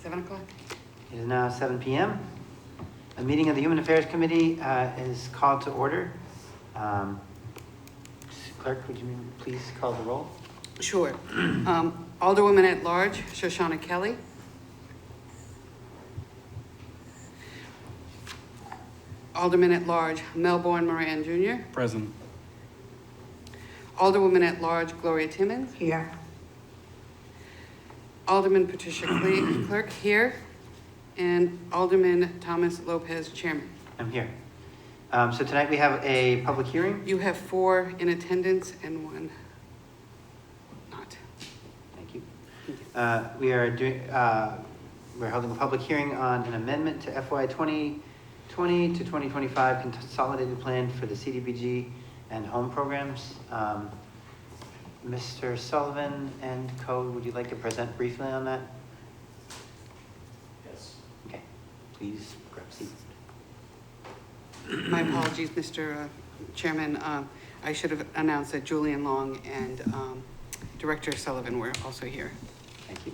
7 o'clock? It is now 7 p.m. A meeting of the Human Affairs Committee is called to order. Clerk, would you please call the roll? Sure. Alderwoman at Large, Shoshana Kelly. Alderman at Large, Melbourne Moran Jr. Present. Alderwoman at Large, Gloria Timmons. Here. Alderman Patricia Clerk here. And Alderman Thomas Lopez, Chairman. I'm here. So tonight we have a public hearing. You have 4 in attendance and 1 not. Thank you. We're holding a public hearing on an amendment to FY 2020 to 2025 Consolidated Plan for the Cdbg and home programs. Mr. Sullivan and Co., would you like to present briefly on that? Yes. Okay, please grab a seat. My apologies, Mr. Chairman. I should have announced that Julian Long and Director Sullivan were also here. Thank you.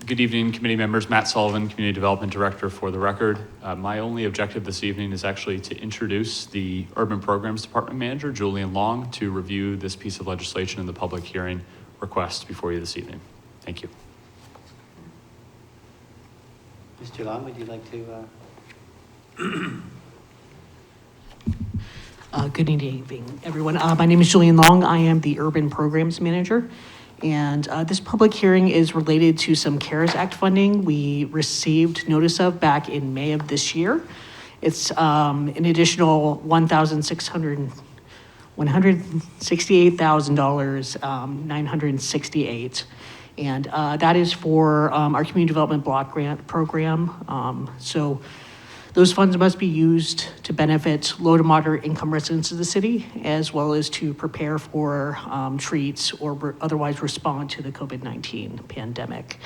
Good evening, committee members. Matt Sullivan, Community Development Director for the record. My only objective this evening is actually to introduce the Urban Programs Department Manager, Julian Long, to review this piece of legislation in the public hearing request before you this evening. Thank you. Mr. Long, would you like to? Good evening, everyone. My name is Julian Long. I am the Urban Programs Manager. And this public hearing is related to some CARES Act funding we received notice of back in May of this year. It's an additional $168,968. And that is for our Community Development Block Grant Program. So those funds must be used to benefit low to moderate income residents of the city, as well as to prepare for, treats or otherwise respond to the COVID-19 pandemic.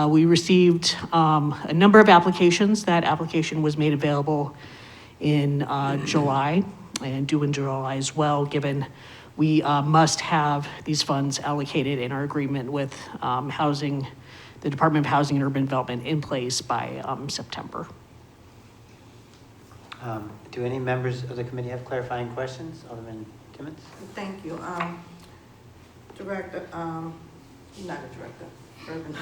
We received a number of applications. That application was made available in July and due in July as well, given we must have these funds allocated in our agreement with the Department of Housing and Urban Development in place by September. Do any members of the committee have clarifying questions? Alderman Timmons? Thank you. Director, not a director.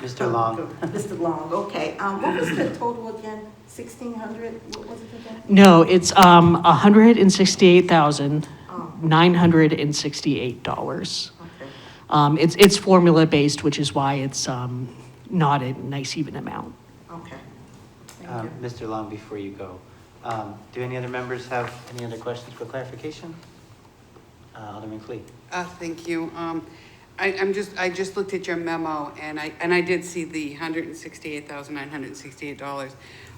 Mr. Long. Mr. Long, okay. What was the total again? 1,600? What was it again? No, it's $168,968. Okay. It's formula based, which is why it's not a nice even amount. Okay. Thank you. Mr. Long, before you go, do any other members have any other questions for clarification? Alderman Clee. Thank you. I just looked at your memo and I did see the $168,968.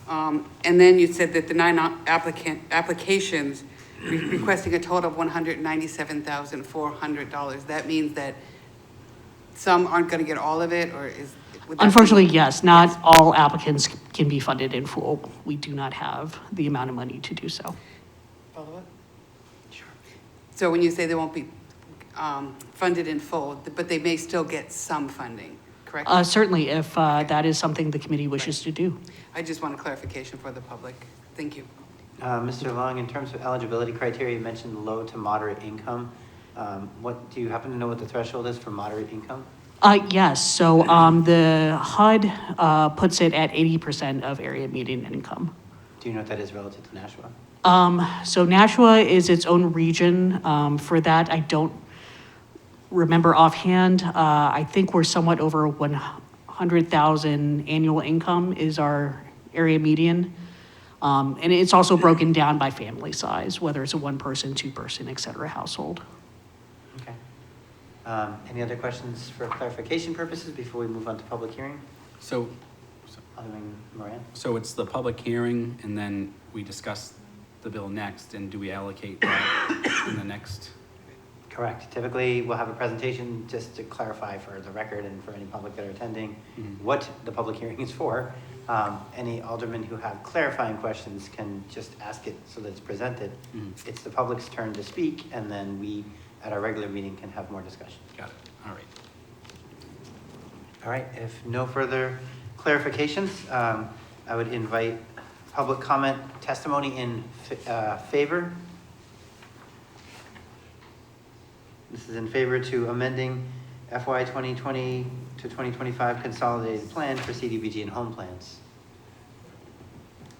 And then you said that the 9 applications requesting a total of $197,400. That means that some aren't going to get all of it, or Unfortunately, yes, not all applicants can be funded in full. We do not have the amount of money to do so. Follow up? Sure. So when you say they won't be funded in full, but they may still get some funding, correct? Certainly, if that is something the committee wishes to do. I just want a clarification for the public. Thank you. Mr. Long, in terms of eligibility criteria, you mentioned low to moderate income. Do you happen to know what the threshold is for moderate income? Yes, so the HUD puts it at 80% of area median income. Do you know what that is relative to Nashua? So Nashua is its own region. For that, I don't remember offhand. I think we're somewhat over 100,000 annual income is our area median. And it's also broken down by family size, whether it's a 1-person, 2-person, et cetera household. Okay. Any other questions for clarification purposes before we move on to public hearing? So Alderman Moran? So it's the public hearing, and then we discuss the bill next, and do we allocate that in the next? Correct. Typically, we'll have a presentation just to clarify for the record and for any public that are attending what the public hearing is for. Any aldermen who have clarifying questions can just ask it so that it's presented. It's the public's turn to speak, and then we, at our regular meeting, can have more discussion. Got it. All right. All right. If no further clarifications. I would invite public comment testimony in favor. This is in favor to amending FY 2020 to 2025 consolidated plan for CDBG and home plans.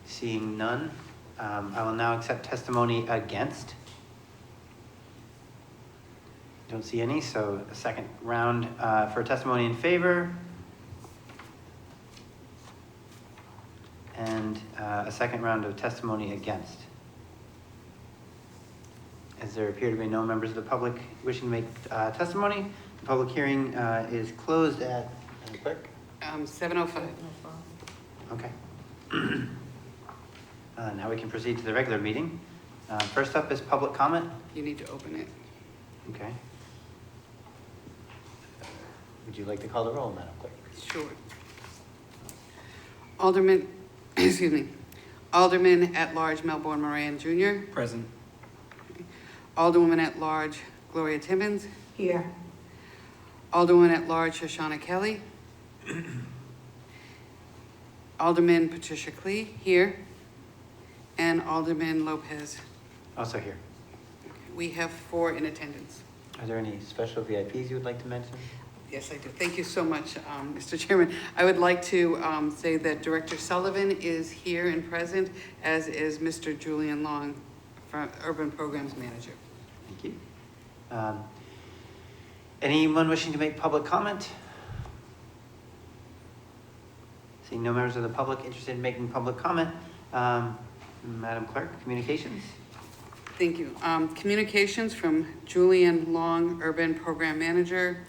Seeing none, I will now accept testimony against. Don't see any, so a second round for testimony in favor. And a second round of testimony against. As there appear to be no members of the public wishing to make testimony, the public hearing is closed at, Madam Clerk? 7:05. Okay. Now we can proceed to the regular meeting. First up is public comment. You need to open it. Okay. Would you like to call the roll, Madam Clerk? Sure. Alderman, excuse me, Alderman at Large Melbourne Moran Jr., Present. Alderwoman at Large Gloria Timmons, Here. Alderwoman at Large Shoshana Kelly, Alderman Patricia Klee, here, and Alderman Lopez. Also here. We have 4 in attendance. Are there any special VIPs you would like to mention? Yes, I do. Thank you so much, Mr. Chairman. I would like to say that Director Sullivan is here and present, as is Mr. Julian Long, Urban Programs Manager. Thank you. Anyone wishing to make public comment? Seeing no members of the public interested in making public comment, Madam Clerk, communications. Thank you. Communications from Julian Long, Urban Program Manager,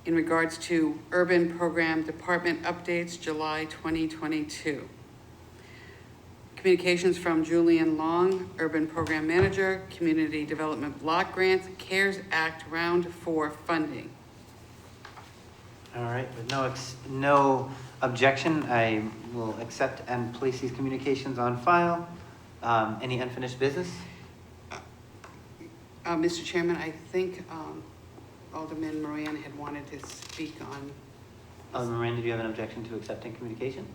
in regards to Urban Program Department updates, July 2022. Communications from Julian Long, Urban Program Manager, Community Development Block Grants, CARES Act Round 4 funding. All right, with no objection, I will accept and place these communications on file. Any unfinished business? Mr. Chairman, I think Alderman Moran had wanted to speak on. Alderman Moran, did you have an objection to accepting communication?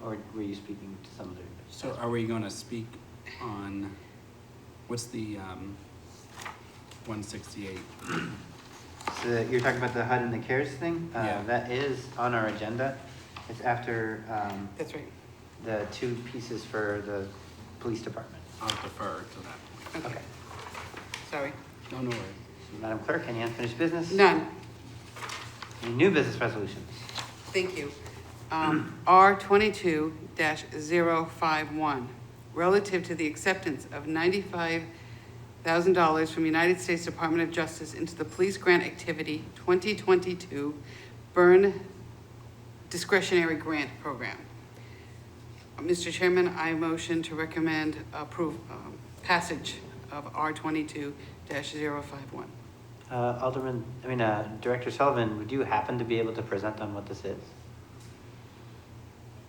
Or were you speaking to some other? So are we going to speak on, what's the 168? So you're talking about the HUD and the CARES thing? Yeah. That is on our agenda. It's after That's right. the 2 pieces for the police department. I'll defer to that. Okay. Sorry. No, no worries. Madam Clerk, any unfinished business? None. Any new business resolutions? Thank you. R22-051, relative to the acceptance of $95,000 from United States Department of Justice into the Police Grant Activity 2022 Burn Discretionary Grant Program. Mr. Chairman, I motion to recommend passage of R22-051. Director Sullivan, would you happen to be able to present on what this is?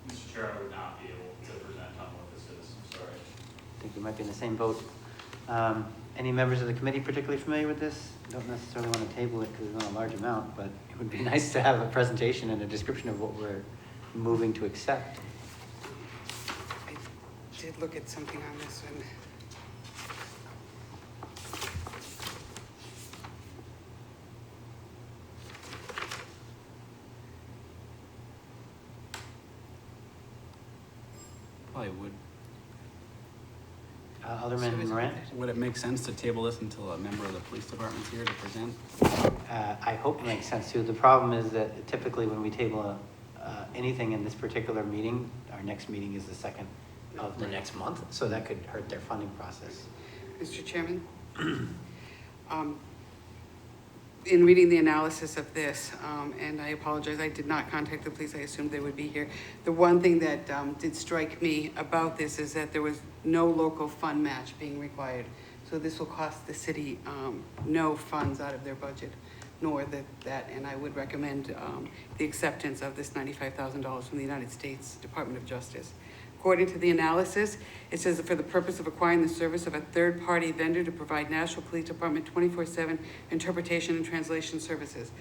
Mr. Chair, I would not be able to present on what this is. I'm sorry. I think we might be in the same boat. Any members of the committee particularly familiar with this? Don't necessarily want to table it because it's not a large amount, but it would be nice to have a presentation and a description of what we're moving to accept. I did look at something on this one. Probably would. Alderman Moran? Would it make sense to table this until a member of the police department's here to present? I hope it makes sense too. The problem is that typically when we table anything in this particular meeting, our next meeting is the 2nd of the next month, so that could hurt their funding process. Mr. Chairman, in reading the analysis of this, and I apologize, I did not contact the police, I assumed they would be here. The one thing that did strike me about this is that there was no local fund match being required. So this will cost the city no funds out of their budget, nor that, and I would recommend the acceptance of this $95,000 from the United States Department of Justice. According to the analysis, it says that for the purpose of acquiring the service of a third-party vendor to provide Nashua Police Department 24/7 interpretation and translation services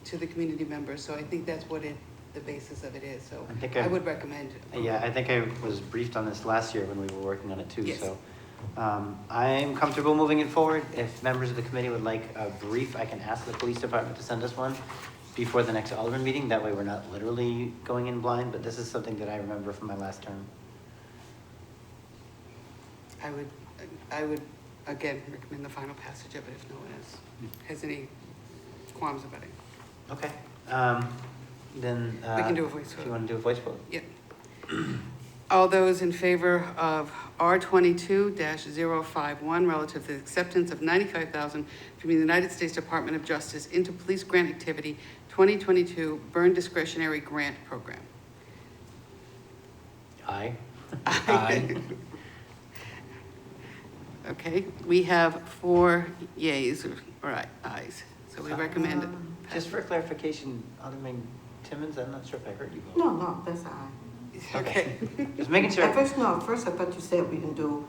to the community members. So I think that's what it the basis of it is, so I think I would recommend. Yeah, I think I was briefed on this last year when we were working on it too, Yes. so. I'm comfortable moving it forward. If members of the committee would like a brief, I can ask the police department to send us one before the next Alderman meeting. That way we're not literally going in blind, but this is something that I remember from my last term. I would, again, recommend the final passage of it if no one else has any qualms about it. Okay, then. We can do a voice If vote. you want to do a voice vote. Yep. All those in favor of R22-051 relative to the acceptance of $95,000 from the United States Department of Justice into Police Grant Activity 2022 Burn Discretionary Grant Program. Aye. Aye. Okay, we have 4 yays or ayes, so we recommend. Just for clarification, Alderman Timmons, I'm not sure if I heard you vote. No, that's all right. Okay. Just making sure. At first I thought you said we can do,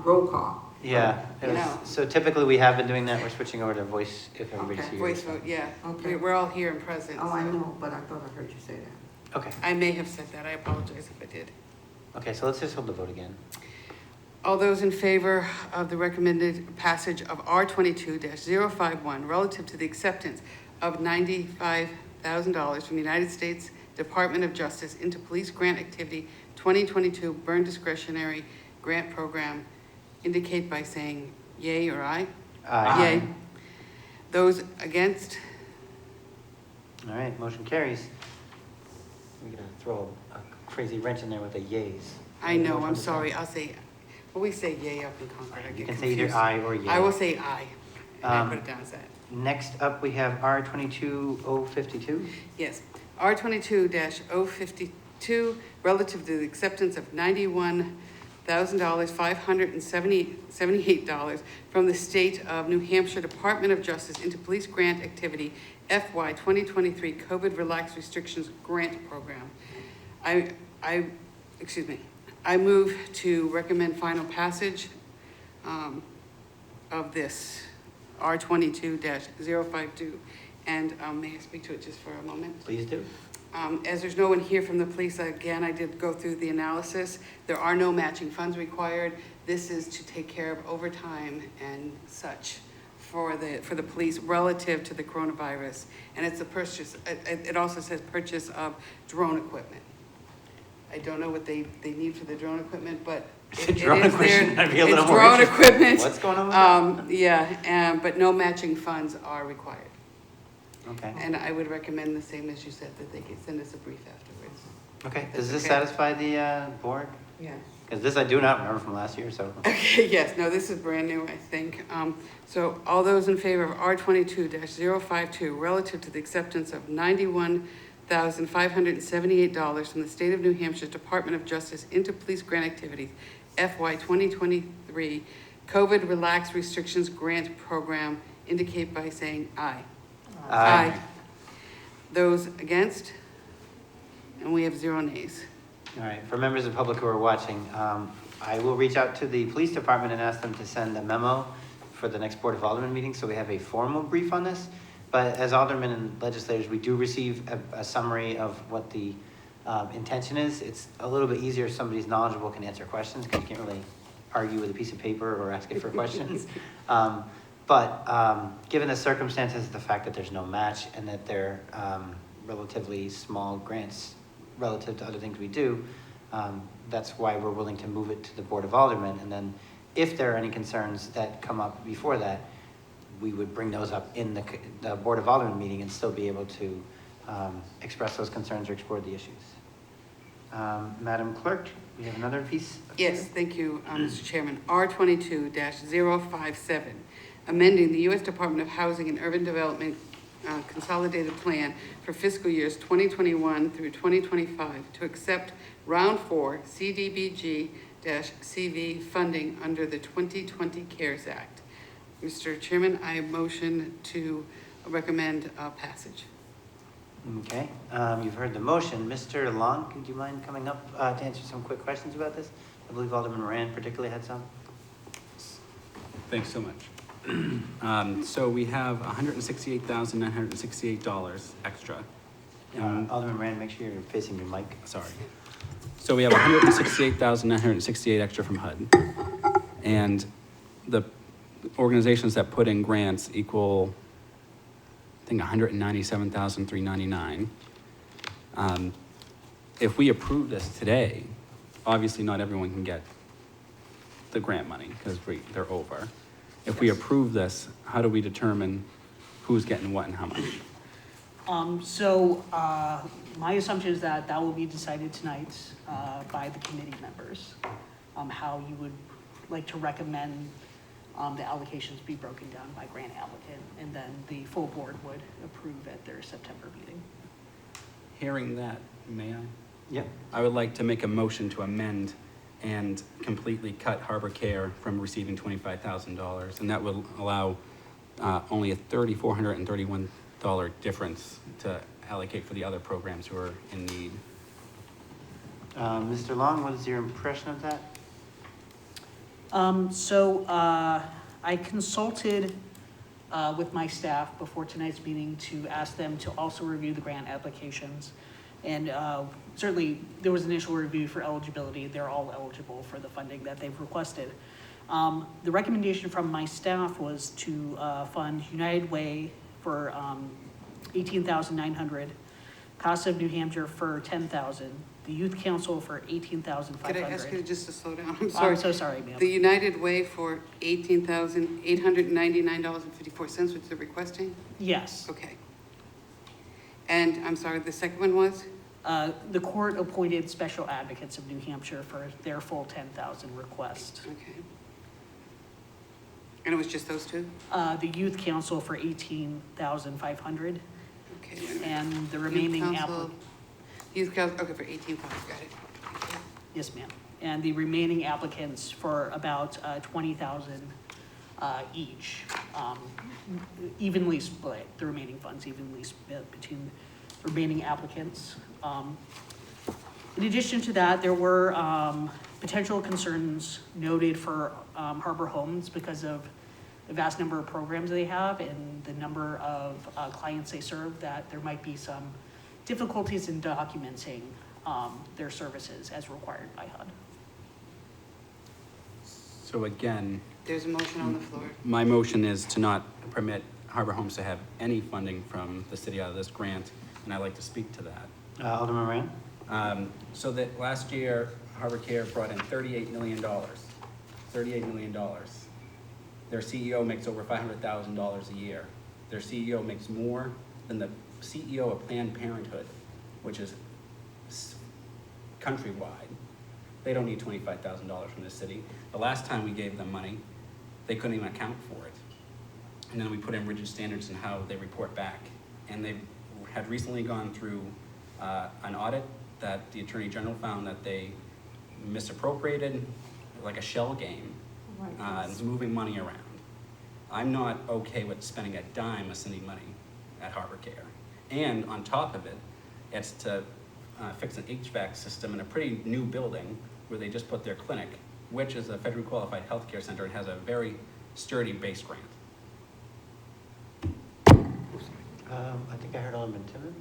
roll call. Yeah, it was, No. so typically we have been doing that. We're switching over to voice if everybody's Okay. here. Voice vote, yeah. Okay. We're all here and present. Oh, I so- know, but I thought I heard you say that. Okay, I may have said that, I apologize if I did. okay, so let's just hold the vote again. All those in favor of the recommended passage of R22-051 relative to the acceptance of $95,000 from the United States Department of Justice into Police Grant Activity 2022 Burn Discretionary Grant Program indicate by saying yay or aye. Aye. Yay. Those against? All right, motion carries. We're gonna throw a crazy wrench in there with the yays. I know, I'm sorry, I'll say, well, we say yay up in Concord, I You get can say either confused. aye or yay. I will say aye, and I Um, put it down as that. Next up, we have R22-052. Yes, R22-052, relative to the acceptance of $91,578 from the State of New Hampshire Department of Justice into Police Grant Activity FY 2023 COVID Relaxed Restrictions Grant Program. I move to recommend final passage of this R22-052. And may I speak to it just for a moment? Please do. As there's no one here from the police, again, I did go through the analysis. There are no matching funds required. This is to take care of overtime and such for the police relative to the coronavirus. And it's a purchase, it also says purchase of drone equipment. I don't know what they need for the drone equipment, but it Drone is there. equipment, I'd be a little It's more drone interested. equipment. What's going on with that? Yeah, but no matching funds are required. Okay, And I would recommend the same as you said, that they could send us a brief afterwards. okay, That's does this okay. satisfy the board? Yeah. Because this I do not remember from last year, so. Okay, yes, no, this is brand new, I think. So all those in favor of R22-052 relative to the acceptance of $91,578 from the State of New Hampshire Department of Justice into Police Grant Activities FY 2023 COVID Relaxed Restrictions Grant Program indicate by saying aye. Aye. Those against? And we have 0 nays. All right, for members of the public who are watching, I will reach out to the police department and ask them to send a memo for the next Board of Aldermen meeting, so we have a formal brief on this. But as aldermen and legislators, we do receive a summary of what the intention is. It's a little bit easier if somebody's knowledgeable can answer questions, because you can't really argue with a piece of paper or ask it for questions. But given the circumstances, the fact that there's no match and that they're relatively small grants relative to other things we do, that's why we're willing to move it to the Board of Aldermen. And then if there are any concerns that come up before that, we would bring those up in the Board of Aldermen meeting and still be able to express those concerns or explore the issues. Madam Clerk, we have another piece. Yes, thank you, Mr. Chairman. R22-057, amending the U.S. Department of Housing and Urban Development Consolidated Plan for fiscal years 2021 through 2025 to accept Round 4 Cdbg-CV funding under the 2020 CARES Act. Mr. Chairman, I motion to recommend passage. Okay, you've heard the motion. Mr. Long, could you mind coming up to answer some quick questions about this? I believe Alderman Moran particularly had some. Thanks so much. So we have $168,968 extra Alderman Rand, make sure you're facing your mic. Sorry. So we have 168,968 extra from HUD. And the organizations that put in grants equal, I think, 197,399. If we approve this today, obviously not everyone can get the grant money because they're over. If we approve this, how do we determine who's getting what and how much? My assumption is that that will be decided tonight by the committee members, how you would like to recommend the allocations be broken down by grant applicant, and then the full board would approve at their September meeting. Hearing that, may I? Yep. I would like to make a motion to amend and completely cut Harbor Care from receiving $25,000, and that will allow only a $3,431 difference to allocate for the other programs who are in need. Mr. Long, what is your impression of that? I consulted with my staff before tonight's meeting to ask them to also review the grant applications. And certainly there was initial review for eligibility. They're all eligible for the funding that they've requested. The recommendation from my staff was to fund United Way for $18,900, Casa of New Hampshire for $10,000, the Youth Council for $18,500. Could I ask you just to slow down? I'm I'm sorry. so sorry, ma'am. The United Way for $18,899.54, which they're requesting? Yes. Okay. And I'm sorry, the second one was? The court appointed special advocates of New Hampshire for their full 10,000 request. Okay. And it was just those two? The Youth Council for 18,500, Okay. wait a minute. and the remaining Youth Council, okay, for 18,000, got it. Thank you. yes, ma'am. And the remaining applicants for about 20,000 each, evenly split. The remaining funds evenly split between the remaining applicants. In addition to that, there were potential concerns noted for Harbor Homes because of the vast number of programs they have and the number of clients they serve, that there might be some difficulties in documenting their services as required by HUD. So again, There's a motion on the floor. my motion is to not permit Harbor Homes to have any funding from the city out of this grant, and I'd like to speak to that. Alderman Rand? So that last year, Harbor Care brought in $38 million. $38 million. Their CEO makes over $500,000 a year. Their CEO makes more than the CEO of Planned Parenthood, which is countrywide. They don't need $25,000 from the city. The last time we gave them money, they couldn't even account for it. And then we put in rigid standards in how they report back. And they had recently gone through an audit that the Attorney General found that they misappropriated, like a shell game, moving money around. I'm not okay with spending a dime of city money at Harbor Care. And on top of it, it's to fix an HVAC system in a pretty new building where they just put their clinic, which is a federally qualified healthcare center and has a very sturdy base grant. I think I heard Alderman Timmons.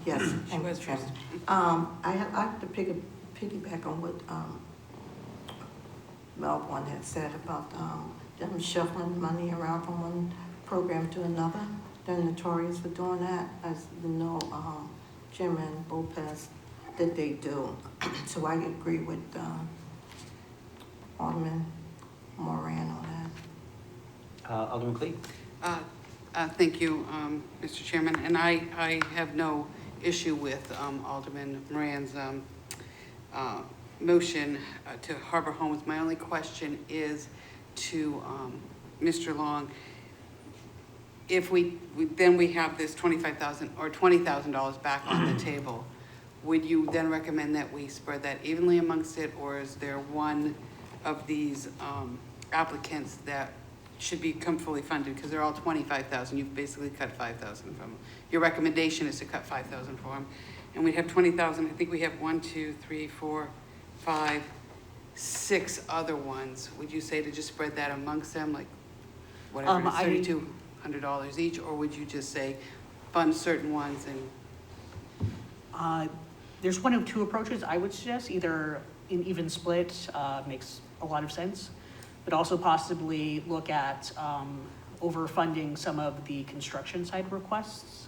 Yes, She thank you, was Chairman. first. I'd like to piggyback on what Melvin had said about them shuffling money around from one program to another. They're notorious for doing that, as you know, Chairman Lopez, that they do. So I agree with Alderman Moran on that. Alderman Clee? Thank you, Mr. Chairman, and I have no issue with Alderman Moran's motion to Harbor Homes. My only question is to Mr. Long. If we have this $25,000 or $20,000 back on the table, would you then recommend that we spread that evenly amongst it, or is there one of these applicants that should become fully funded, because they're all $25,000, you've basically cut $5,000 from them. Your recommendation is to cut $5,000 for them, and we have $20,000. I think we have 1, 2, 3, 4, 5, 6 other ones. Would you say to just spread that amongst them, like whatever, $3,200 each, or would you just say fund certain ones and There's one of two approaches I would suggest. Either an even split makes a lot of sense, but also possibly look at overfunding some of the construction side requests.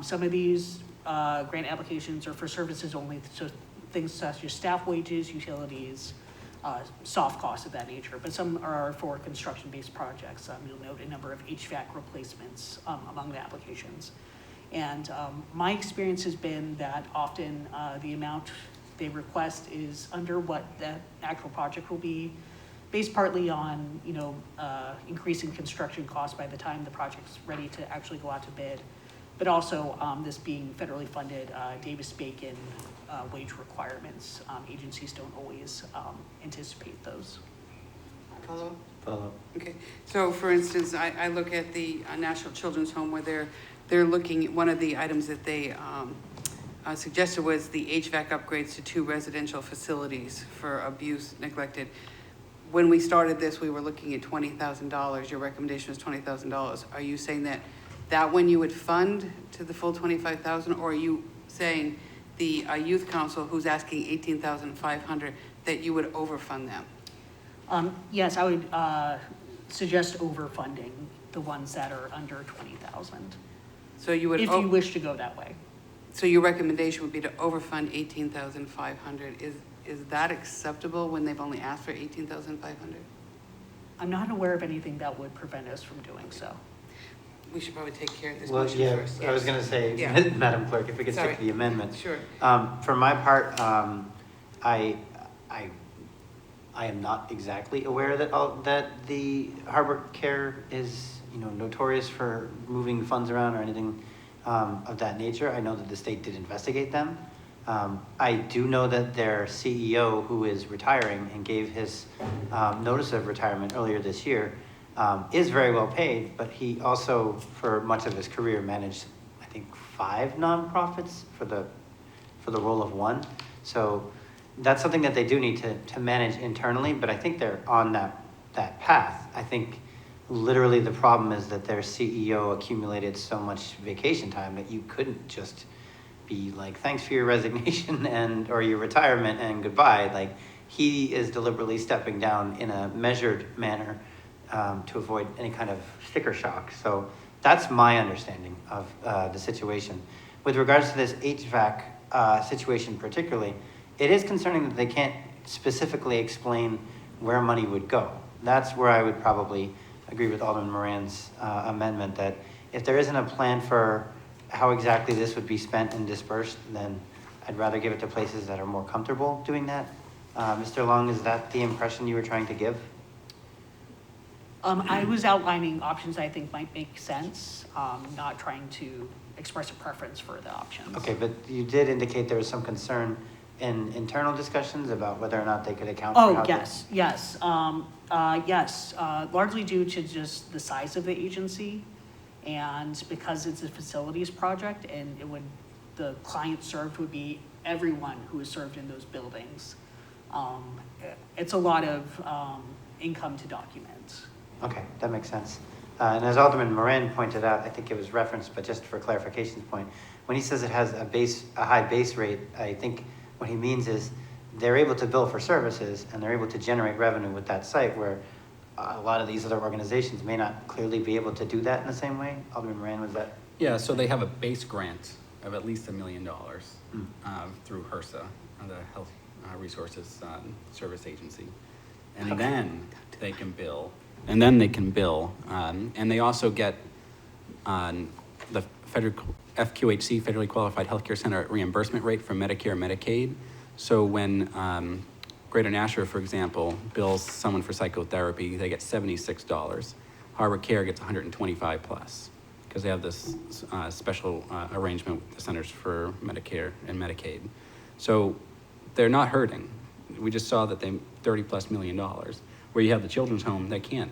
Some of these grant applications are for services only, so things such as staff wages, utilities, soft costs of that nature, but some are for construction-based projects. You'll note a number of HVAC replacements among the applications. And my experience has been that often the amount they request is under what the actual project will be, based partly on, increasing construction costs by the time the project's ready to actually go out to bid, but also this being federally funded Davis-Bacon wage requirements. Agencies don't always anticipate those. Follow? Follow. Okay, so for instance, I look at the National Children's Home where they're looking at one of the items that they suggested was the HVAC upgrades to 2 residential facilities for abuse neglected. When we started this, we were looking at $20,000. Your recommendation was $20,000. Are you saying that one you would fund to the full $25,000, or are you saying the youth council, who's asking $18,500, that you would overfund them? Yes, I would suggest overfunding the ones that are under 20,000, So you would, if you wish to go that way. so your recommendation would be to overfund $18,500. Is that acceptable when they've only asked for $18,500? I'm not aware of anything that would prevent us from doing so. We should probably take care of this Well, motion yeah, first. I was gonna say, Yeah. Madam Clerk, if we could Sorry. stick to the amendment. Sure. For my part, I am not exactly aware that the Harbor Care is, notorious for moving funds around or anything of that nature. I know that the state did investigate them. I do know that their CEO, who is retiring and gave his notice of retirement earlier this year, is very well paid, but he also, for much of his career, managed, I think, 5 nonprofits for the role of one. So that's something that they do need to manage internally, but I think they're on that path. I think literally the problem is that their CEO accumulated so much vacation time that you couldn't just be like, thanks for your resignation or your retirement and goodbye. Like, he is deliberately stepping down in a measured manner to avoid any kind of sticker shock. So that's my understanding of the situation. With regards to this HVAC situation particularly, it is concerning that they can't specifically explain where money would go. That's where I would probably agree with Alderman Moran's amendment, that if there isn't a plan for how exactly this would be spent and dispersed, then I'd rather give it to places that are more comfortable doing that. Mr. Long, is that the impression you were trying to give? I was outlining options I think might make sense, not trying to express a preference for the options. Okay, but you did indicate there was some concern in internal discussions about whether or not they could account for how. Oh, yes, yes. Yes, largely due to just the size of the agency, and because it's a facilities project and the client served would be everyone who is served in those buildings. It's a lot of income to document. Okay, that makes sense. And as Alderman Moran pointed out, I think it was referenced, but just for clarification's point, when he says it has a high base rate, I think what he means is they're able to bill for services and they're able to generate revenue with that site, where a lot of these other organizations may not clearly be able to do that in the same way. Alderman Moran, was that? Yeah, so they have a base grant of at least $1 million through HRSA, the Health Resources Service Agency. And then they can bill. And they also get the FQHC, Federally Qualified Healthcare Center reimbursement rate from Medicare and Medicaid. So when Greater Nashua, for example, bills someone for psychotherapy, they get $76. Harbor Care gets $125 plus, because they have this special arrangement with the Centers for Medicare and Medicaid. So they're not hurting. We just saw that they $30+ million. Where you have the children's home, they can't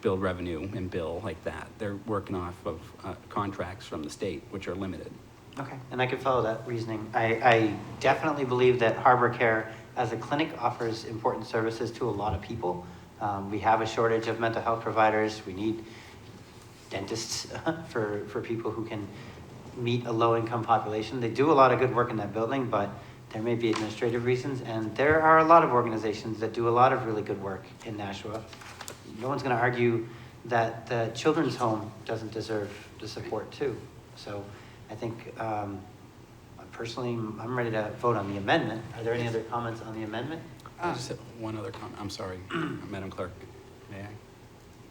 build revenue and bill like that. They're working off of contracts from the state, which are limited. Okay, and I can follow that reasoning. I definitely believe that Harbor Care as a clinic offers important services to a lot of people. We have a shortage of mental health providers. We need dentists for people who can meet a low-income population. They do a lot of good work in that building, but there may be administrative reasons, and there are a lot of organizations that do a lot of really good work in Nashua. No one's gonna argue that the children's home doesn't deserve the support too. So I think, personally, I'm ready to vote on the amendment. Are there any other comments on the amendment? I just have one other comment. I'm sorry, Madam Clerk. May I?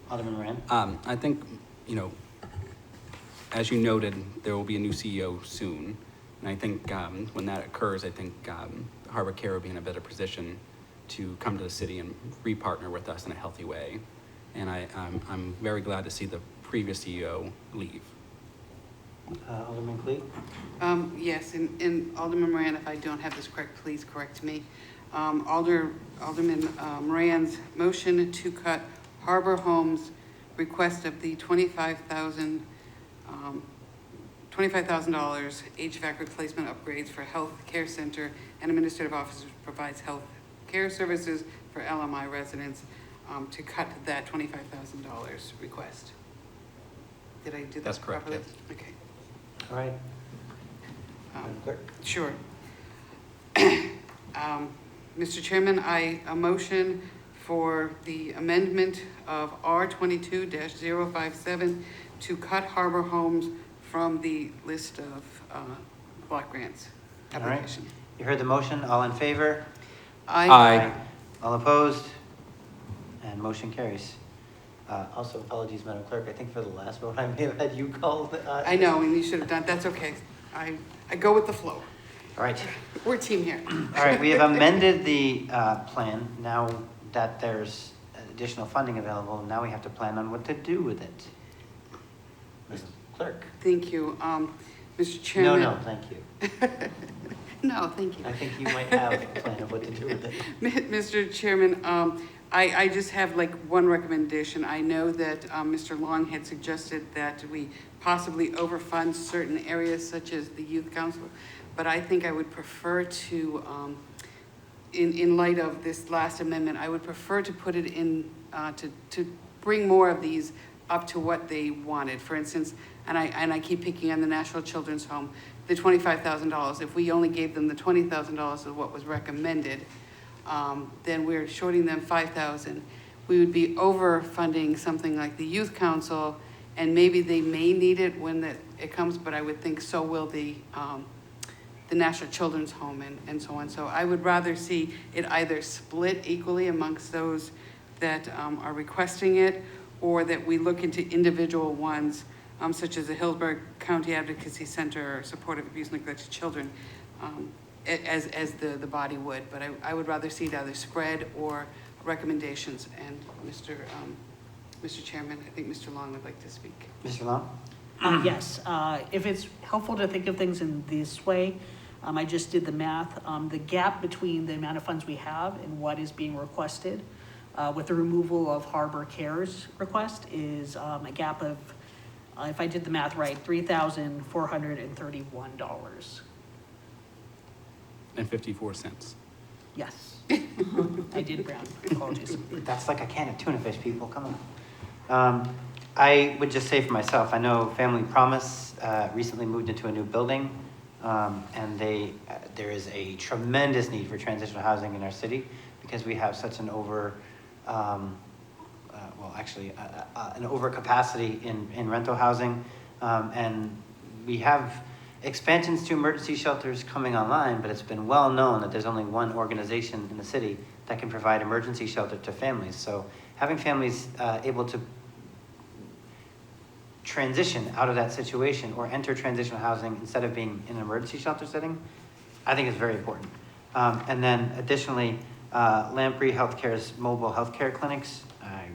Alderman Moran? I think, as you noted, there will be a new CEO soon. And I think when that occurs, I think Harbor Care will be in a better position to come to the city and re-partner with us in a healthy way. And I'm very glad to see the previous CEO leave. Alderman Clee? Yes, and Alderman Moran, if I don't have this correct, please correct me. Alderman Moran's motion to cut Harbor Homes' request of the $25,000 HVAC replacement upgrades for health care center and administrative officers provides health care services for LMI residents, to cut that $25,000 request. Did I do that That's correct, properly? yes. Okay. All right. Madam Clerk? Sure. Mr. Chairman, a motion for the amendment of R 22-057 to cut Harbor Homes from the list of block grants All right. application. You heard the motion. All in favor? Aye. All opposed? And motion carries. Also, apologies, Madam Clerk. I think for the last vote, I may have had you call. I know, and you should have done, that's okay. I go with the flow. All right. We're a team here. All right, we have amended the plan. Now that there's additional funding available, now we have to plan on what to do with it. Madam Clerk? Thank you. Mr. No, Chairman. no, thank you. No, thank you. I think you might have a plan of what to do with it. Mr. Chairman, I just have like one recommendation. I know that Mr. Long had suggested that we possibly overfund certain areas such as the youth council, but I think I would prefer to, in light of this last amendment, I would prefer to put it in, to bring more of these up to what they wanted. For instance, and I keep picking on the National Children's Home, the $25,000. If we only gave them the $20,000 of what was recommended, then we're shorting them $5,000. We would be overfunding something like the youth council, and maybe they may need it when it comes, but I would think so will the National Children's Home and so on. So I would rather see it either split equally amongst those that are requesting it, or that we look into individual ones, such as the Hillsborough County Advocacy Center or Supportive Abuse and Neglect of Children, as the body would. But I would rather see it either spread or recommendations. And Mr. Chairman, I think Mr. Long would like to speak. Mr. Long? Yes, if it's helpful to think of things in this way, I just did the math. The gap between the amount of funds we have and what is being requested with the removal of Harbor Care's request is a gap of, if I did the math right, $3,431. And 54 cents. Yes. I did round, apologies. That's like a can of tuna fish, people, come on. I would just say for myself, I know Family Promise recently moved into a new building, and there is a tremendous need for transitional housing in our city because we have such an an overcapacity in rental housing, and we have expansions to emergency shelters coming online, but it's been well known that there's only one organization in the city that can provide emergency shelter to families. So having families able to transition out of that situation or enter transitional housing instead of being in an emergency shelter setting, I think is very important. And then additionally, Lamprey Healthcare's mobile healthcare clinics. I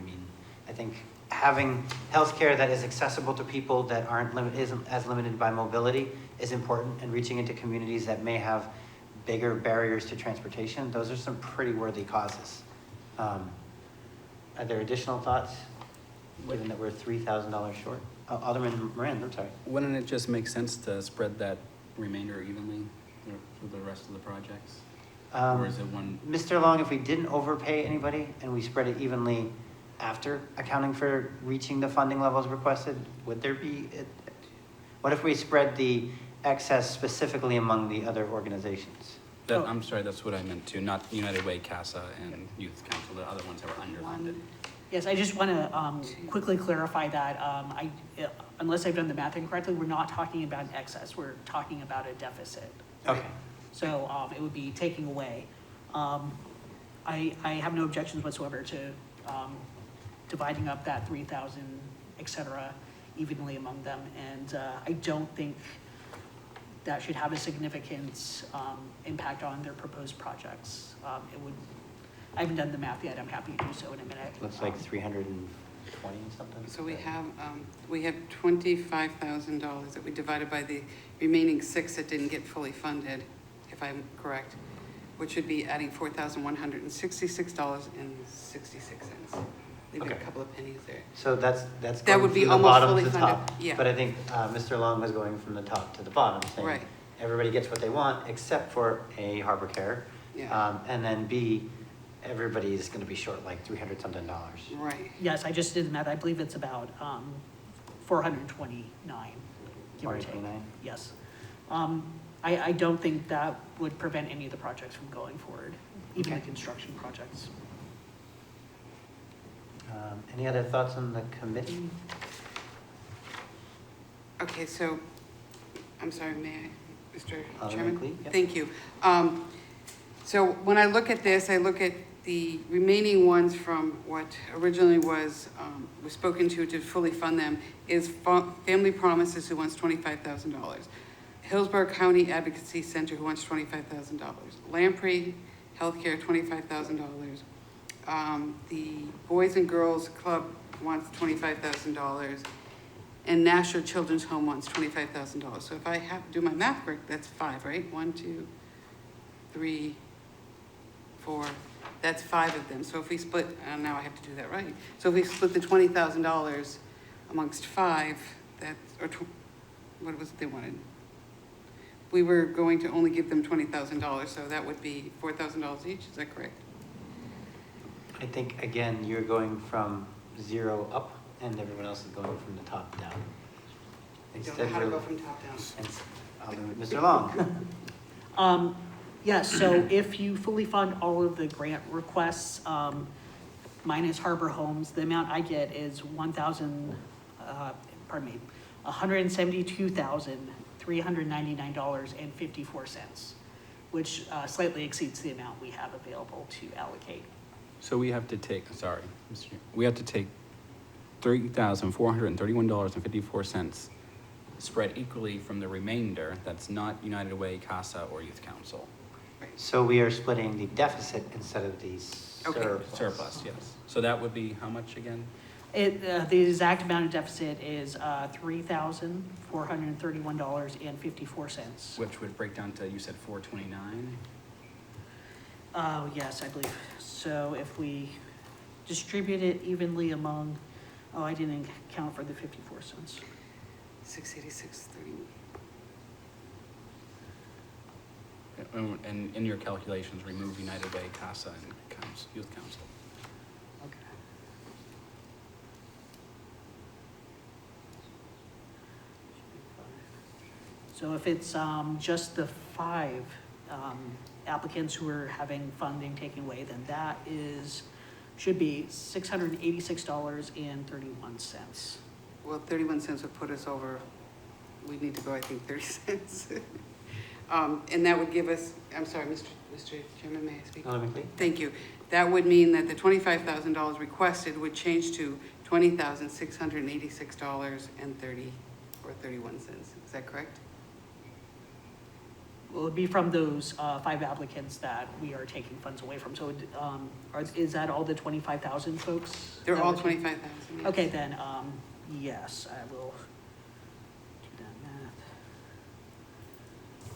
think having healthcare that is accessible to people that isn't as limited by mobility is important, and reaching into communities that may have bigger barriers to transportation. Those are some pretty worthy causes. Are there additional thoughts, given that we're $3,000 short? Oh, Alderman Moran, I'm sorry. Wouldn't it just make sense to spread that remainder evenly for the rest of the projects? Or is it one? Mr. Long, if we didn't overpay anybody and we spread it evenly after accounting for reaching the funding levels requested, would there be What if we spread the excess specifically among the other organizations? That, I'm sorry, that's what I meant to, not United Way, CASA, and Youth Council, the other ones that were underfunded. Yes, I just want to quickly clarify that, unless I've done the math incorrectly, we're not talking about an excess, we're talking about a deficit. Okay. So it would be taking away. I have no objections whatsoever to dividing up that 3,000, et cetera, evenly among them. And I don't think that should have a significant impact on their proposed projects. It would, I haven't done the math yet, I'm happy to do so in a minute. Looks like 320 something. So we have $25,000 that we divided by the remaining 6 that didn't get fully funded, if I'm correct, which would be adding $4,166.66. Leaving a Okay. couple of pennies there. So that's That going would be from the almost bottom fully to the funded, top. yeah. But I think Mr. Long was going from the top to the bottom, saying Right. everybody gets what they want except for A, Harbor Care. Yeah. And then B, everybody's going to be short like $300 something. Right. Yes, I just did the math, I believe it's about 429, give or take. 429? Yes. I don't think that would prevent any of the projects from going forward, even the Okay. construction projects. Any other thoughts on the committee? Okay, so, I'm sorry, may I, Mr. Alderman Chairman? Clee, yep. Thank you. So when I look at this, I look at the remaining ones from what originally was spoken to fully fund them, is Family Promises, who wants $25,000. Hillsborough County Advocacy Center, who wants $25,000. Lamprey Healthcare, $25,000. The Boys and Girls Club wants $25,000. And Nashua Children's Home wants $25,000. So if I have to do my math correct, that's 5, right? 1, 2, 3, 4. That's 5 of them. So if we split, now I have to do that right. So if we split the $20,000 amongst 5, what was it they wanted? We were going to only give them $20,000, so that would be $4,000 each. Is that correct? I think, again, you're going from 0 up and everyone else is going from the top down. I don't know how to go from top down. Mr. Long. Yes, so if you fully fund all of the grant requests, minus Harbor Homes, the amount I get is $172,399.54, which slightly exceeds the amount we have available to allocate. So we have to take, sorry, Mr. Chair, we have to take $3,431.54 spread equally from the remainder that's not United Way, CASA, or Youth Council. So we are splitting the deficit instead of the Okay. surplus. Surplus, yes. So that would be how much again? The exact amount of deficit is $3,431.54. Which would break down to, you said 429? Yes, I believe. So if we distribute it evenly among, I didn't account for the 54 cents. 686.30. And in your calculations, remove United Way, CASA, and Youth Council. Okay. So if it's just the 5 applicants who are having funding taken away, then that should be $686.31. Well, 31 cents would put us over, we need to go, I think, 30 cents. And that would give us, I'm sorry, Mr. Chairman, may I speak? Alderman Clee? Thank you. That would mean that the $25,000 requested would change to $20,686.30 or 31 cents. Is that correct? Well, it'd be from those 5 applicants that we are taking funds away from. So is that all the 25,000 folks? They're that all we're taking? 25,000. Yes. Okay, then, yes, I will do that math.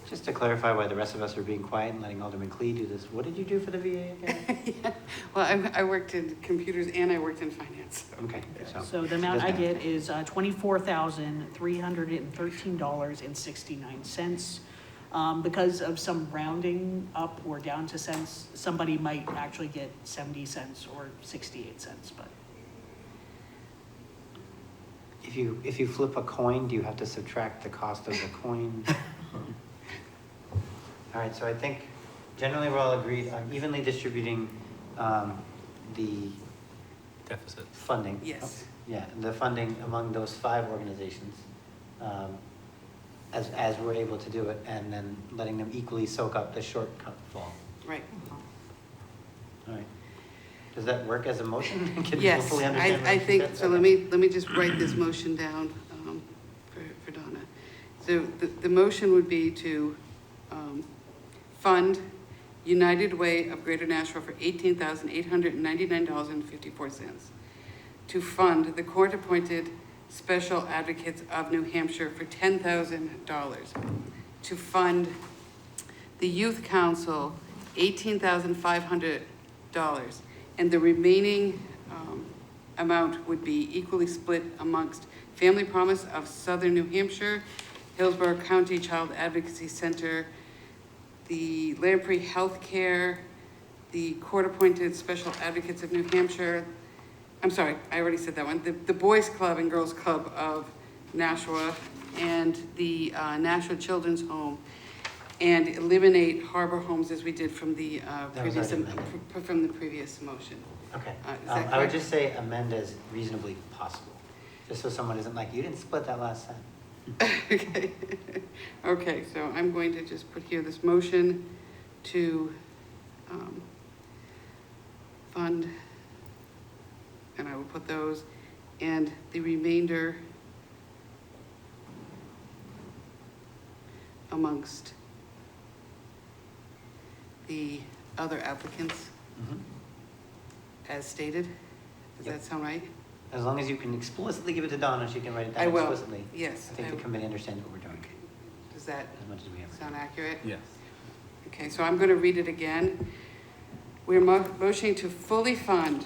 Just to clarify why the rest of us are being quiet and letting Alderman Clee do this, what did you do for the VA again? Yeah. Well, I worked in computers and I worked in finance. Okay. So the amount I get is $24,313.69. Because of some rounding up or down to cents, somebody might actually get 70 cents or 68 cents, but. If If you flip a coin, do you have to subtract the cost of the coin? All right, so I think generally we're all agreed on evenly distributing the Deficit. funding. Yes. Yeah, the funding among those 5 organizations, as we're able to do it, and then letting them equally soak up the shortfall. Right. All right. Does that work as a motion? Can people Yes, fully understand what I you think, said? so Okay. let me just write this motion down for Donna. So the motion would be to fund United Way of Greater Nashua for $18,899.54. To fund the court-appointed Special Advocates of New Hampshire for $10,000. To fund the Youth Council, $18,500. And the remaining amount would be equally split amongst Family Promise of Southern New Hampshire, Hillsborough County Child Advocacy Center, the Lamprey Healthcare, the Court-Appointed Special Advocates of New Hampshire, I'm sorry, I already said that one, the Boys Club and Girls Club of Nashua, and the Nashua Children's Home, and eliminate Harbor Homes as we did from the previous, already amended. previous motion. Okay. Is that I would correct? just say amend as reasonably possible, just so someone isn't like, you didn't split that last time. Okay. Okay, so I'm going to just put here this motion to fund, and I will put those, and the remainder amongst the other applicants Mhm. as stated. Does Yep. that sound right? As long as you can explicitly give it to Donna, she can write it I down will. explicitly. Yes. I think the committee understands what we're doing, Does that as much as we have. sound accurate? Yes. Okay, so I'm going to read it again. We're motioning to fully fund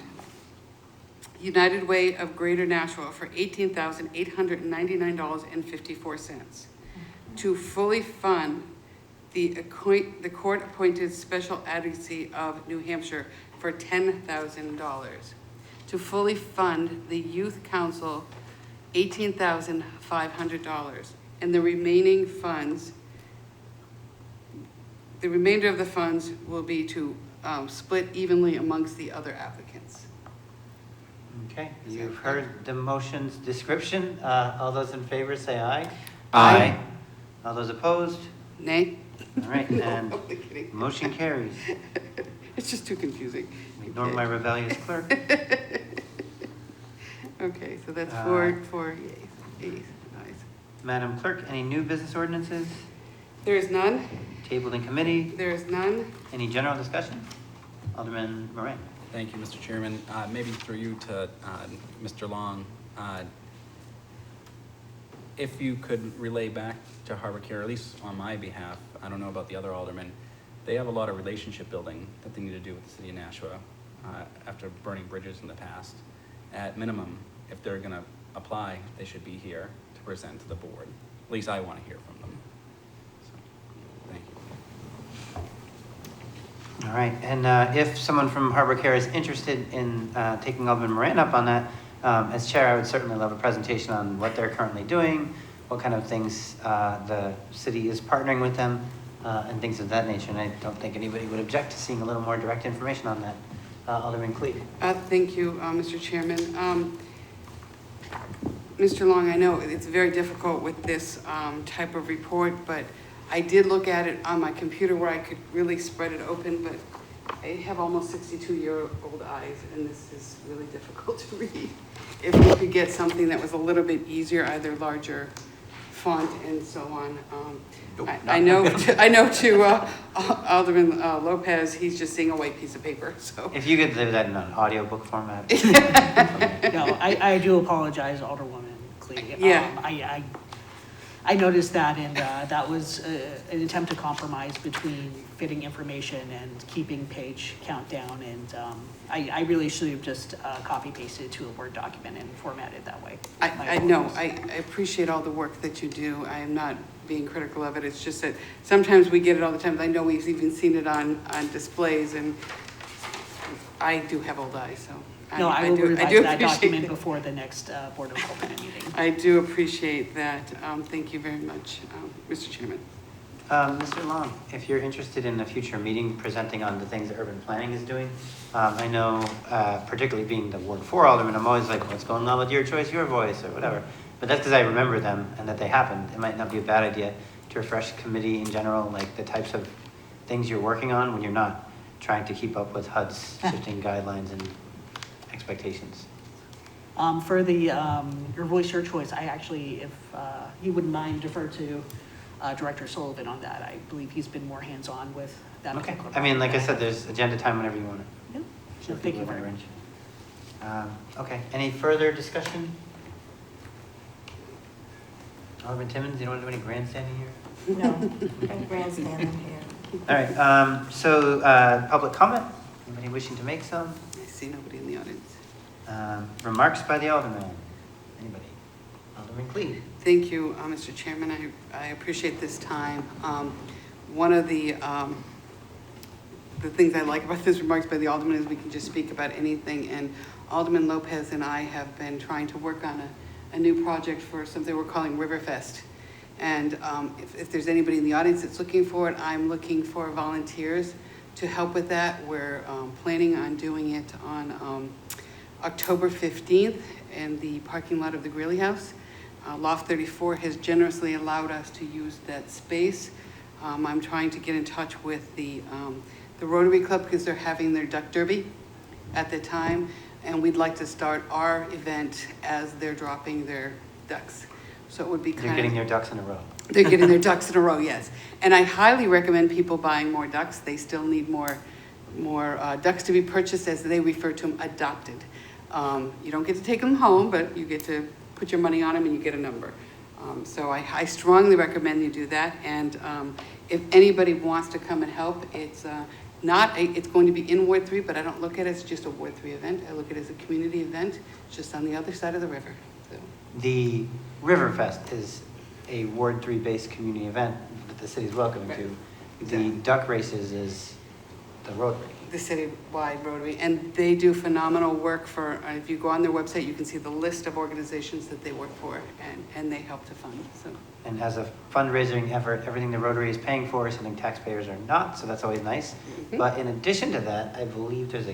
United Way of Greater Nashua for $18,899.54. To fully fund the court-appointed Special Advocacy of New Hampshire for $10,000. To fully fund the Youth Council, $18,500. And the remaining funds, the remainder of the funds will be to split evenly amongst the other applicants. Okay, Is that you've correct? heard the motion's description. All those in favor say aye. Aye. All those opposed? Nay? All right, No, and I'm kidding. motion carries. It's just too confusing. Ignore Okay. my rebellious clerk. Okay, so that's Uh, four yeas, ayes. Madam Clerk, any new business ordinances There is none, tabled in committee? there is none. Any general discussion? Alderman Moran. Thank you, Mr. Chairman. Maybe through you to Mr. Long. If you could relay back to Harbor Care, at least on my behalf, I don't know about the other aldermen, they have a lot of relationship building that they need to do with the city of Nashua after burning bridges in the past. At minimum, if they're going to apply, they should be here to present to the board. At least I want to hear from them. So, thank you. All right, and if someone from Harbor Care is interested in taking Alderman Moran up on that, as chair, I would certainly love a presentation on what they're currently doing, what kind of things the city is partnering with them, and things of that nature. And I don't think anybody would object to seeing a little more direct information on that. Alderman Cleave. Thank you, Mr. Chairman. Mr. Long, I know it's very difficult with this type of report, but I did look at it on my computer where I could really spread it open, but I have almost 62-year-old eyes, and this is really difficult to read. If we could get something that was a little bit easier, either larger font and so on. I know to Alderman Lopez, he's just seeing a white piece of paper, so. If you could do that in an audiobook format. No, I do apologize, Alderwoman Clee. Yeah. I noticed that, and that was an attempt to compromise between fitting information and keeping page count down, and I really should have just copy pasted it to a Word document and formatted that way. I know, I appreciate all the work that you do. I am not being critical of it. It's just that sometimes we get it all the time. I know we've even seen it on displays, and I do have old eyes, so No, I will do revise that appreciate document that. before the next Board of Health meeting. I do appreciate that. Thank you very much, Mr. Chairman. Mr. Long, if you're interested in a future meeting presenting on the things that urban planning is doing, I know, particularly being the Ward 4 alderman, I'm always like, what's going on with your choice, your voice, or whatever. But that's because I remember them and that they happened. It might not be a bad idea to refresh the committee in general, like the types of things you're working on when you're not trying to keep up with HUD's shifting guidelines and expectations. For the Your Voice, Your Choice, I actually, if you wouldn't mind, defer to Director Sullivan on that. I believe he's been more hands-on with that. Okay. particular I mean, like I project. said, there's agenda time whenever you want Yeah. to. So thank you very much. Okay, any further discussion? Alderman Timmons, you don't want to do any grandstanding here? No, I'm grandstanding here. All right, so public comment? Anybody wishing to make some? I see nobody in the audience. Remarks by the alderman? Anybody? Alderman Cleve? Thank you, Mr. Chairman. I appreciate this time. One of the things I like about this remarks by the alderman is we can just speak about anything. And Alderman Lopez and I have been trying to work on a new project for something we're calling Riverfest. And if there's anybody in the audience that's looking for it, I'm looking for volunteers to help with that. We're planning on doing it on October 15th in the parking lot of the Greeley House. Loft 34 has generously allowed us to use that space. I'm trying to get in touch with the Rotary Club because they're having their duck derby at the time, and we'd like to start our event as they're dropping their ducks. So it would be kind You're of... getting their ducks in a row. They're getting their ducks in a row, yes. And I highly recommend people buying more ducks. They still need more ducks to be purchased, as they refer to them, adopted. You don't get to take them home, but you get to put your money on them and you get a number. So I strongly recommend you do that. And if anybody wants to come and help, it's going to be in Ward 3, but I don't look at it as just a Ward 3 event. I look at it as a community event, just on the other side of the river. So. The Riverfest is a Ward 3 based community event that the city's welcoming Right. to. Exactly. The duck races is the Rotary. The citywide Rotary, and they do phenomenal work for, if you go on their website, you can see the list of organizations that they work for, and they help to fund, so. And as a fundraising effort, everything the Rotary is paying for is something taxpayers are not, so that's always nice. Mhm. But in addition to that, I believe is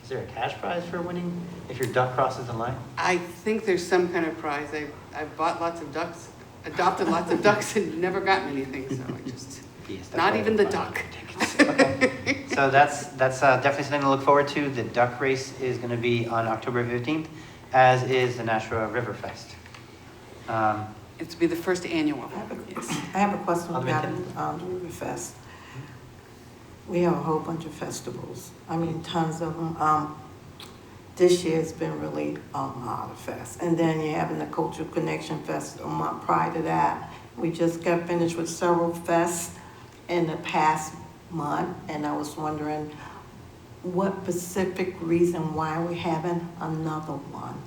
there a cash prize for winning if your duck crosses the line? I think there's some kind of prize. I've bought lots of ducks, adopted lots of ducks, and never gotten anything, so I just, Yes, that's not why even they're the fun. duck. Okay, so that's definitely something to look forward to. The duck race is going to be on October 15th, as is the Nashua Riverfest. It's to be the first annual. I have a question Alderman about the Riverfest. We have a whole bunch of festivals. I mean, tons of them. This year's been really a lot of fests. And then you're having the Cultural Connection Fest a month prior to that. We just got finished with several fests in the past month, and I was wondering what specific reason why we're having another one.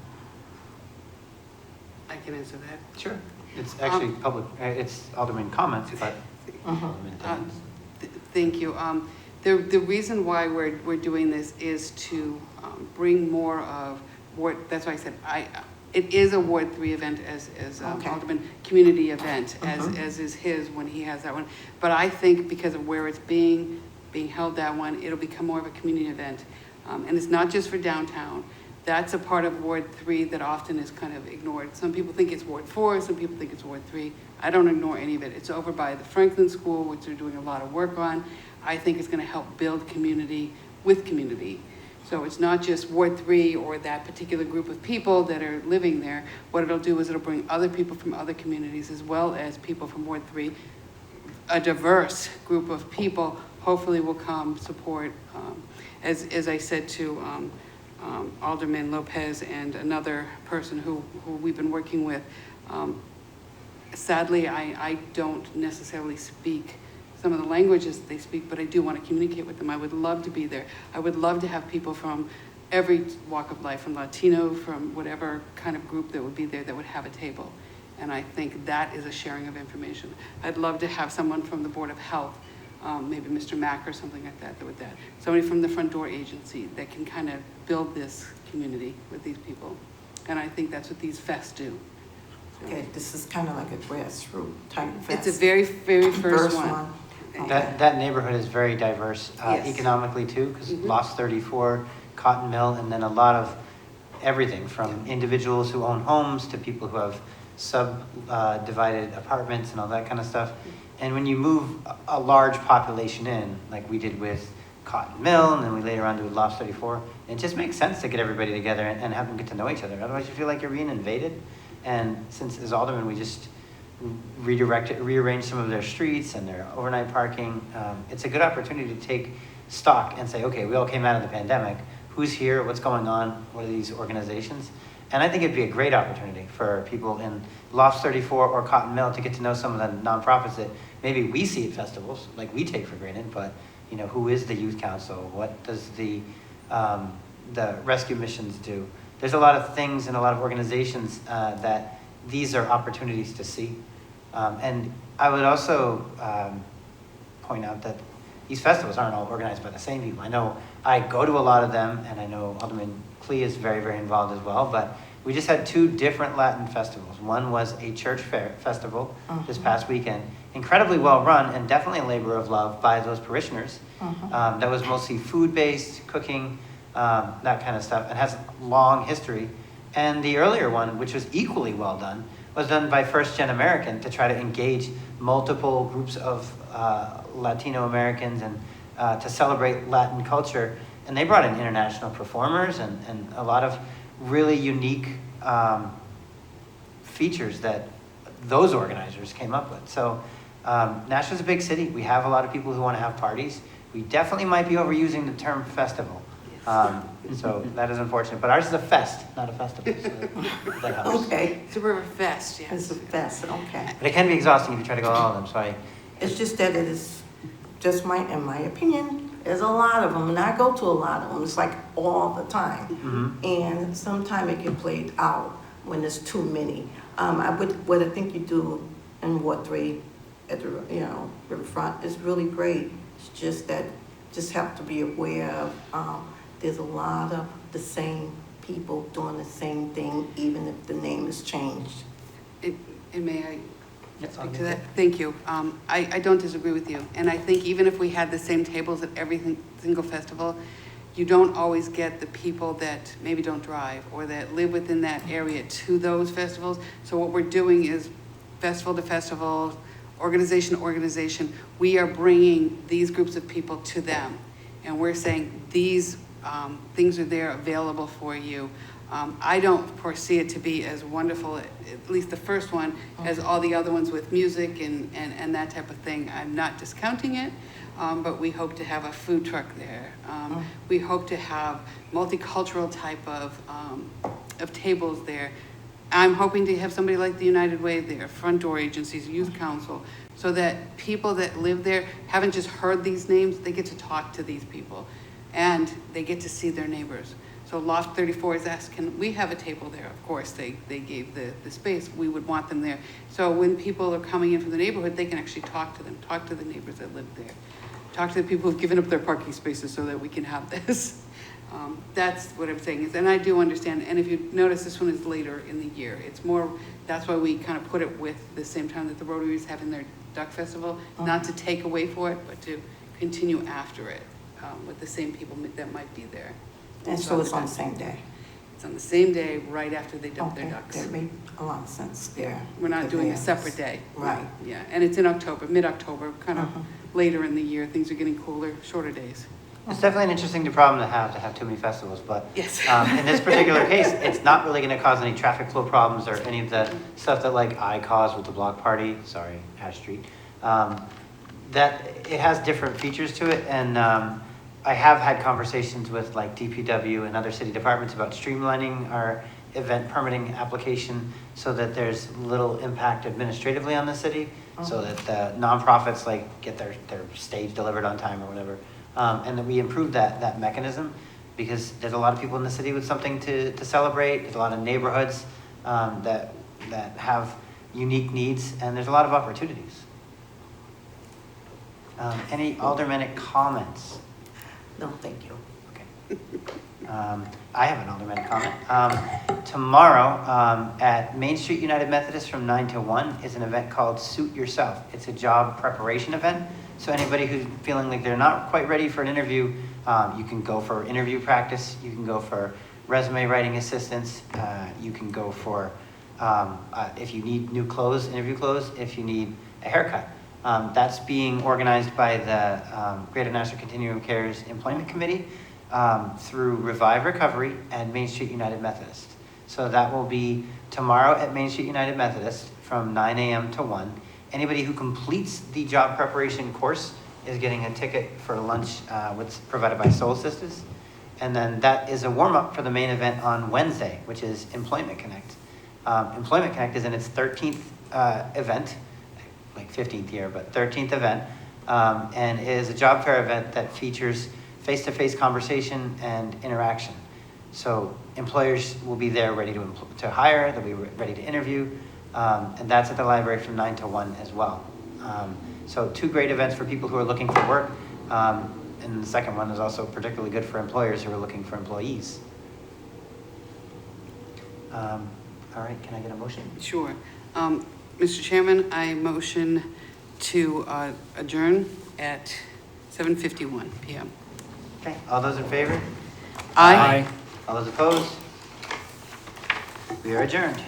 I can answer that. Sure. It's actually public, it's Alderman comments, but Alderman Timmons. Thank you. The reason why we're doing this is to bring more of that's why I said it is a Ward 3 event as Okay. Alderman community event, as is his when he has that one. But I think because of where it's being held, that one, it'll become more of a community event. And it's not just for downtown. That's a part of Ward 3 that often is kind of ignored. Some people think it's Ward 4, some people think it's Ward 3. I don't ignore any of it. It's over by the Franklin School, which they're doing a lot of work on. I think it's going to help build community with community. So it's not just Ward 3 or that particular group of people that are living there. What it'll do is it'll bring other people from other communities as well as people from Ward 3. A diverse group of people hopefully will come support, as I said to Alderman Lopez and another person who we've been working with. Sadly, I don't necessarily speak some of the languages they speak, but I do want to communicate with them. I would love to be there. I would love to have people from every walk of life, from Latino, from whatever kind of group that would be there that would have a table. And I think that is a sharing of information. I'd love to have someone from the Board of Health maybe Mr. Mack or something like that, with that. Somebody from the front door agency that can kind of build this community with these people. And I think that's what these fests do. So Okay, this is kind of like a grassroots type fest. it's a very, very first one. Okay. That neighborhood is very diverse Yes. economically too, because Mhm. Lost 34, Cotton Mill, and then a lot of everything from individuals who own homes to people who have subdivided apartments and all that kind of stuff. And when you move a large population in, like we did with Cotton Mill, and then we later on did with Lost 34, it just makes sense to get everybody together and have them get to know each other. Otherwise, you feel like you're being invaded. And since as aldermen, we just rearrange some of their streets and their overnight parking. It's a good opportunity to take stock and say, okay, we all came out of the pandemic. Who's here? What's going on? What are these organizations? And I think it'd be a great opportunity for people in Loft 34 or Cotton Mill to get to know some of the nonprofits that maybe we see at festivals, like we take for granted, but you know, who is the youth council? What does the rescue missions do? There's a lot of things and a lot of organizations that these are opportunities to see. And I would also point out that these festivals aren't all organized by the same people. I know I go to a lot of them, and I know Alderman Klee is very, very involved as well, but we just had 2 different Latin festivals. One was a church fair festival this past weekend, incredibly well run and definitely a labor of love by those parishioners. That was mostly food-based, cooking, that kind of stuff, and has a long history. And the earlier one, which was equally well done, was done by First Gen American to try to engage multiple groups of Latino Americans and to celebrate Latin culture. And they brought in international performers and a lot of really unique features that those organizers came up with. So Nashua's a big city. We have a lot of people who want to have parties. We definitely might be overusing the term festival. So that is unfortunate. But ours is a fest, not a festival. So that helps. Okay, It's a river fest, yes. it's a fest, okay. But it can be exhausting if you try to go to all of them. So It's just that it is, just in my opinion, there's a lot of them, and I go to a lot of them. It's like all the time. And sometimes it can play out when there's too many. What I think you do in Ward 3 at the, riverfront is really great. It's just that, just have to be aware of, there's a lot of the same people doing the same thing, even if the name is changed. And may I speak to that? Thank you. I don't disagree with you. And I think even if we had the same tables at every single festival, you don't always get the people that maybe don't drive or that live within that area to those festivals. So what we're doing is festival to festival, organization to organization, we are bringing these groups of people to them. And we're saying these things are there available for you. I don't foresee it to be as wonderful, at least the first one, as all the other ones with music and that type of thing. I'm not discounting it, but we hope to have a food truck there. We hope to have multicultural type of tables there. I'm hoping to have somebody like the United Way there, front door agencies, youth council, so that people that live there haven't just heard these names, they get to talk to these people and they get to see their neighbors. So Loft 34 is asked, can we have a table there? Of course, they gave the space, we would want them there. So when people are coming in from the neighborhood, they can actually talk to them, talk to the neighbors that live there. Talk to the people who've given up their parking spaces so that we can have this. That's what I'm saying is, and I do understand, and if you notice, this one is later in the year. It's more, that's why we kind of put it with the same time that the Rotary is having their Duck Festival, not to take away for it, but to continue after it with the same people that might be there. And so it's on the same day. It's on the same day, right after they dump their Okay, ducks. that made a lot of sense there. We're not doing a Yes. separate day. Right. Yeah, and it's in October, mid-October, kind of later in the year. Things are getting cooler, shorter days. it's definitely an interesting problem to have too many festivals, but Yes. in this particular case, it's not really going to cause any traffic flow problems or any of the stuff that like I caused with the block party, sorry, Ash Street. That it has different features to it, and I have had conversations with like DPW and other city departments about streamlining our event permitting application so that there's little impact administratively on the city, so that the nonprofits like get their stage delivered on time or whatever, and that we improve that mechanism, because there's a lot of people in the city with something to celebrate. There's a lot of neighborhoods that have unique needs, and there's a lot of opportunities. Any aldermanic comments? No, thank you. Okay. I have an aldermanic comment. Tomorrow at Main Street United Methodist from 9 to 1 is an event called Suit Yourself. It's a job preparation event. So anybody who's feeling like they're not quite ready for an interview, you can go for interview practice. You can go for resume writing assistance. You can go for, if you need new clothes, interview clothes, if you need a haircut. That's being organized by the Greater Nashua Continuum of Care's Employment Committee through Revive Recovery and Main Street United Methodist. So that will be tomorrow at Main Street United Methodist from 9 a.m. to 1. Anybody who completes the job preparation course is getting a ticket for lunch, what's provided by Soul Sisters. And then that is a warm-up for the main event on Wednesday, which is Employment Connect. Employment Connect is in its 13th event, like 15th year, but 13th event, and is a job fair event that features face-to-face conversation and interaction. So employers will be there ready to hire, they'll be ready to interview, and that's at the library from 9 to 1 as well. So 2 great events for people who are looking for work, and the second one is also particularly good for employers who are looking for employees. All right, can I get a motion? Sure. Mr. Chairman, I motion to adjourn at 7:51 PM. Okay, all those in favor? Aye. All those opposed? We are adjourned.